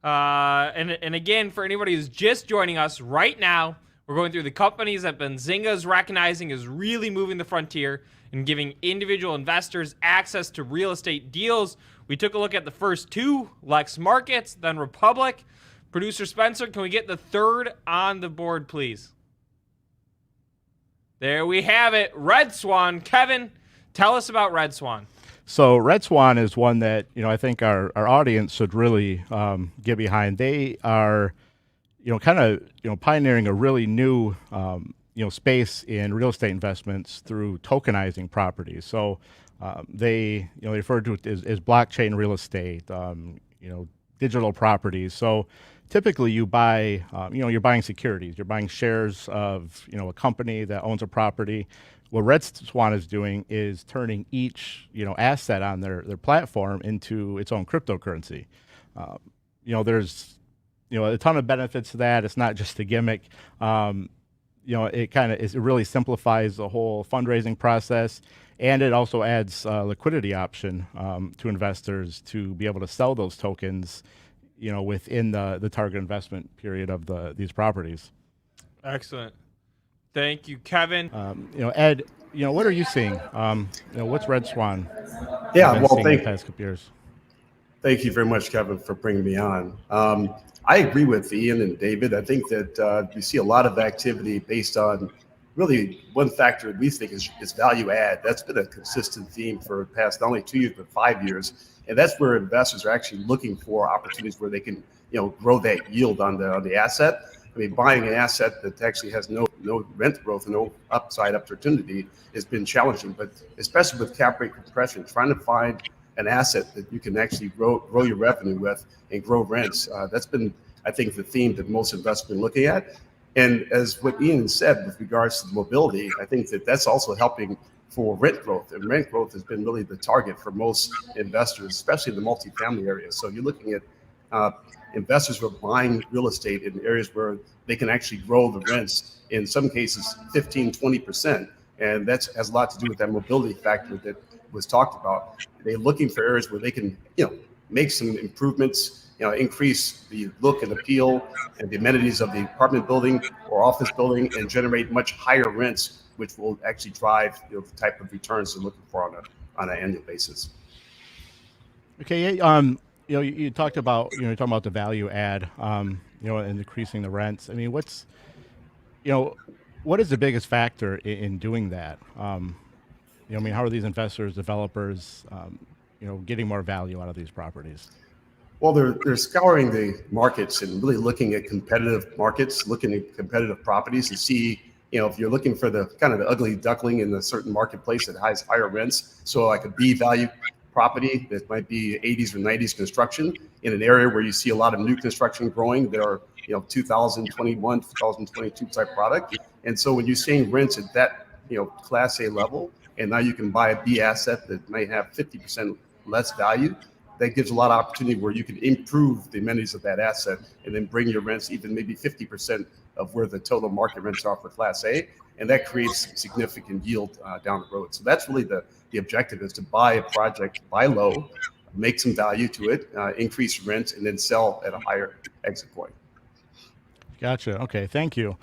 And again, for anybody who's just joining us right now, we're going through the companies that Benzinga is recognizing is really moving the frontier and giving individual investors access to real estate deals. We took a look at the first two, Lex Markets, then Republic. Producer Spencer, can we get the third on the board, please? There we have it, RedSwan. Kevin, tell us about RedSwan. So RedSwan is one that I think our audience should really get behind. They are kind of pioneering a really new space in real estate investments through tokenizing properties. So they refer to it as blockchain real estate, digital properties. So typically you buy you're buying securities, you're buying shares of a company that owns a property. What RedSwan is doing is turning each asset on their platform into its own cryptocurrency. There's a ton of benefits to that. It's not just a gimmick. It really simplifies the whole fundraising process, and it also adds a liquidity option to investors to be able to sell those tokens within the target investment period of these properties. Excellent. Thank you, Kevin. Ed, what are you seeing? What's RedSwan Yeah, been well, seeing in the past couple years? thank you very much, Kevin, for bringing me on. I agree with Ian and David. I think that we see a lot of activity based on really one factor we think is value add. That's been a consistent theme for the past not only 2 years, but 5 years. And that's where investors are actually looking for opportunities where they can, grow that yield on the asset. I mean, buying an asset that actually has no rent growth and no upside opportunity has been challenging, but especially with cap rate compression, trying to find an asset that you can actually grow your revenue with and grow rents. That's been, I think, the theme that most investors have been looking at. And as what Ian said with regards to the mobility, I think that that's also helping for rent growth. And rent growth has been really the target for most investors, especially in the multifamily area. So you're looking at investors who are buying real estate in areas where they can actually grow the rents, in some cases 15, 20%. And that has a lot to do with that mobility factor that was talked about. They're looking for areas where they can, make some improvements, increase the look and appeal and the amenities of the apartment building or office building, and generate much higher rents, which will actually drive the type of returns they're looking for on an annual basis. Okay, you talked about you're talking about the value add, and increasing the rents. I mean, what is the biggest factor in doing that? How are these investors, developers, getting more value out of these properties? Well, they're scouring the markets and really looking at competitive markets, looking at competitive properties to see, if you're looking for the kind of the ugly duckling in a certain marketplace that has higher rents. So like a B value property that might be 80s or 90s construction in an area where you see a lot of new construction growing. There are, 2021, 2022 type product. And so when you're seeing rents at that, class A level, and now you can buy a B asset that may have 50% less value, that gives a lot of opportunity where you can improve the amenities of that asset and then bring your rents even maybe 50% of where the total market rents are for Class A. And that creates significant yield down the road. So that's really the objective, is to buy a project, buy low, make some value to it, increase rent, and then sell at a higher exit point. Gotcha. Okay, thank you.